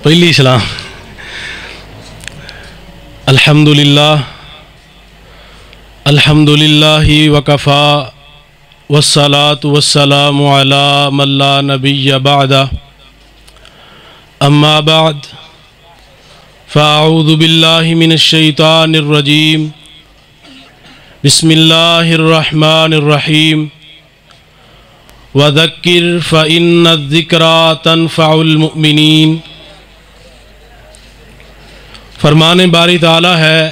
پہلی سلام الحمدللہ وکفا والصلاة والسلام علی من لا نبی بعدہ اما بعد فاعوذ باللہ من الشیطان الرجیم بسم اللہ الرحمن الرحیم وذکر فإن الذکرى تنفع المؤمنین۔ فرمان باری تعالیٰ ہے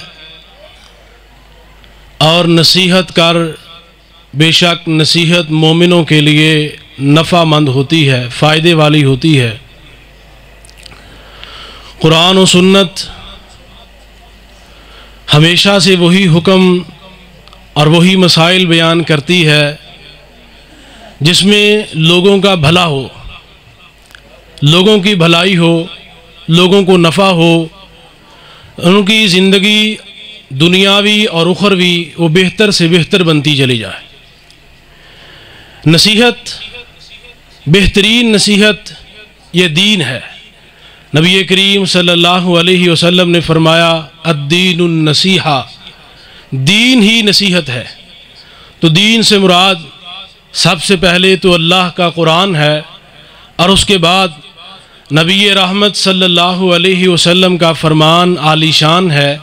اور نصیحت کر، بے شک نصیحت مومنوں کے لیے نفع مند ہوتی ہے، فائدے والی ہوتی ہے۔ قرآن و سنت ہمیشہ سے وہی حکم اور وہی مسائل بیان کرتی ہے جس میں لوگوں کا بھلا ہو، لوگوں کی بھلائی ہو، لوگوں کو نفع ہو، ان کی زندگی دنیاوی اور اخروی وہ بہتر سے بہتر بنتی چلی جائے۔ نصیحت، بہترین نصیحت یہ دین ہے۔ نبی کریم صلی اللہ علیہ وسلم نے فرمایا الدین النصیحہ، دین ہی نصیحت ہے۔ تو دین سے مراد سب سے پہلے تو اللہ کا قرآن ہے، اور اس کے بعد نبی رحمت صلی اللہ علیہ وسلم کا فرمان عالی شان ہے۔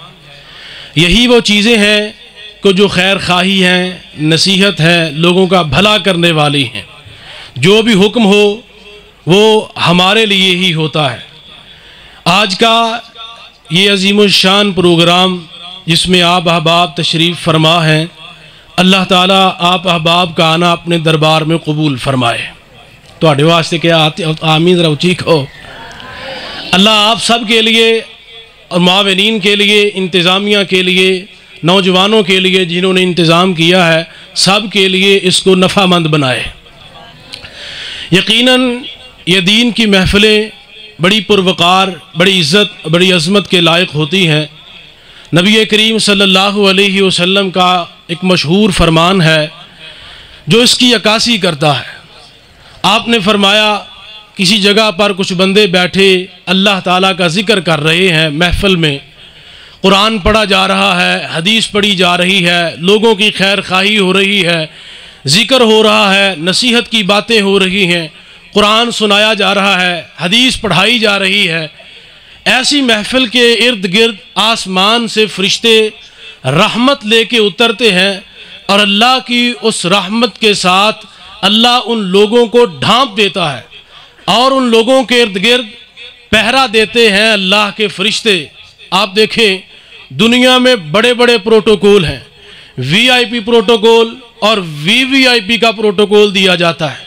یہی وہ چیزیں ہیں کہ جو خیر خواہی ہیں، نصیحت ہے، لوگوں کا بھلا کرنے والی ہیں۔ جو بھی حکم ہو وہ ہمارے لیے ہی ہوتا ہے۔ آج کا یہ عظیم الشان پروگرام جس میں آپ احباب تشریف فرما ہیں، اللہ تعالیٰ آپ احباب کا آنا اپنے دربار میں قبول فرمائے۔ تو واسطے کیا آمین ذرا اچھی کہو۔ اللہ آپ سب کے لیے اور معاونین کے لیے، انتظامیہ کے لیے، نوجوانوں کے لیے جنہوں نے انتظام کیا ہے، سب کے لیے اس کو نفع مند بنائے۔ یقیناً یہ دین کی محفلیں بڑی پروقار، بڑی عزت، بڑی عظمت کے لائق ہوتی ہیں۔ نبی کریم صلی اللہ علیہ وسلم کا ایک مشہور فرمان ہے جو اس کی عکاسی کرتا ہے۔ آپ نے فرمایا کسی جگہ پر کچھ بندے بیٹھے اللہ تعالیٰ کا ذکر کر رہے ہیں، محفل میں قرآن پڑھا جا رہا ہے، حدیث پڑھی جا رہی ہے، لوگوں کی خیر خواہی ہو رہی ہے، ذکر ہو رہا ہے، نصیحت کی باتیں ہو رہی ہیں، قرآن سنایا جا رہا ہے، حدیث پڑھائی جا رہی ہے۔ ایسی محفل کے ارد گرد آسمان سے فرشتے رحمت لے کے اترتے ہیں، اور اللہ کی اس رحمت کے ساتھ اللہ ان لوگوں کو ڈھانپ دیتا ہے، اور ان لوگوں کے ارد گرد پہرا دیتے ہیں اللہ کے فرشتے۔ آپ دیکھیں دنیا میں بڑے بڑے پروٹوکول ہیں، وی آئی پی پروٹوکول اور وی وی آئی پی کا پروٹوکول دیا جاتا ہے۔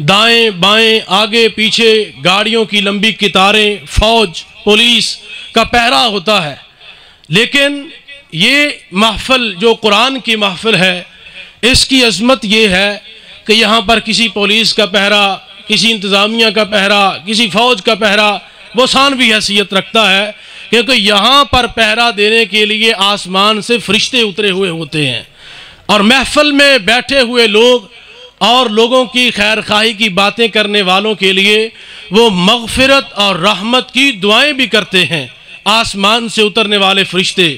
دائیں بائیں آگے پیچھے گاڑیوں کی لمبی قطاریں، فوج پولیس کا پہرا ہوتا ہے۔ لیکن یہ محفل جو قرآن کی محفل ہے، اس کی عظمت یہ ہے کہ یہاں پر کسی پولیس کا پہرا، کسی انتظامیہ کا پہرا، کسی فوج کا پہرا وہ ثانوی حیثیت رکھتا ہے، کیونکہ یہاں پر پہرا دینے کے لیے آسمان سے فرشتے اترے ہوئے ہوتے ہیں، اور محفل میں بیٹھے ہوئے لوگ اور لوگوں کی خیر خواہی کی باتیں کرنے والوں کے لیے وہ مغفرت اور رحمت کی دعائیں بھی کرتے ہیں۔ آسمان سے اترنے والے فرشتے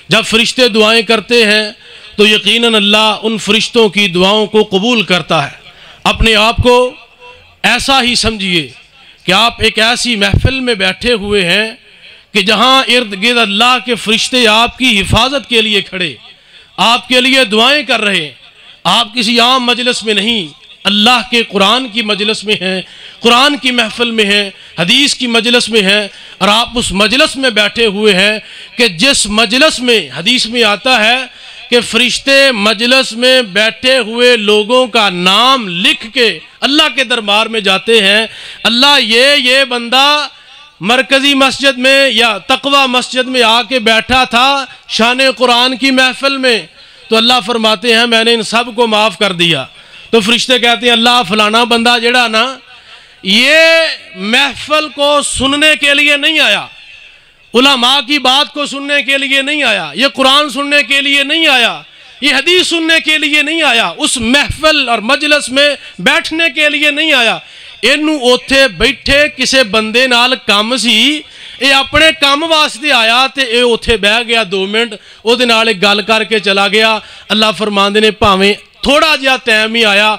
جب فرشتے دعائیں کرتے ہیں تو یقیناً اللہ ان فرشتوں کی دعاؤں کو قبول کرتا ہے۔ اپنے آپ کو ایسا ہی سمجھیے کہ آپ ایک ایسی محفل میں بیٹھے ہوئے ہیں کہ جہاں ارد گرد اللہ کے فرشتے آپ کی حفاظت کے لیے کھڑے، آپ کے لیے دعائیں کر رہے۔ آپ کسی عام مجلس میں نہیں، اللہ کے قرآن کی مجلس میں ہیں، قرآن کی محفل میں ہیں، حدیث کی مجلس میں ہیں، اور آپ اس مجلس میں بیٹھے ہوئے ہیں کہ جس مجلس میں حدیث میں آتا ہے کہ فرشتے مجلس میں بیٹھے ہوئے لوگوں کا نام لکھ کے اللہ کے دربار میں جاتے ہیں۔ اللہ یہ بندہ مرکزی مسجد میں یا تقوی مسجد میں آ کے بیٹھا تھا شان قرآن کی محفل میں، تو اللہ فرماتے ہیں میں نے ان سب کو معاف کر دیا۔ تو فرشتے کہتے ہیں اللہ فلانا بندہ جڑا نا یہ محفل کو سننے کے لیے نہیں آیا، علماء کی بات کو سننے کے لیے نہیں آیا، یہ قرآن سننے کے لیے نہیں آیا، یہ حدیث سننے کے لیے نہیں آیا، اس محفل اور مجلس میں بیٹھنے کے لیے نہیں آیا، ਇਹਨੂੰ ਉੱਥੇ ਬੈਠੇ ਕਿਸੇ ਬੰਦੇ ਨਾਲ ਕੰਮ ਸੀ, ਇਹ ਆਪਣੇ ਕੰਮ ਵਾਸਤੇ ਆਇਆ ਤੇ ਇਹ ਉੱਥੇ ਬਹਿ ਗਿਆ 2 ਮਿੰਟ, ਉਹਦੇ ਨਾਲ ਇੱਕ ਗੱਲ ਕਰਕੇ ਚਲਾ ਗਿਆ। ਅੱਲਾਹ ਫਰਮਾਉਂਦੇ ਨੇ ਭਾਵੇਂ ਥੋੜਾ ਜਿਹਾ ਟਾਈਮ ਹੀ ਆਇਆ,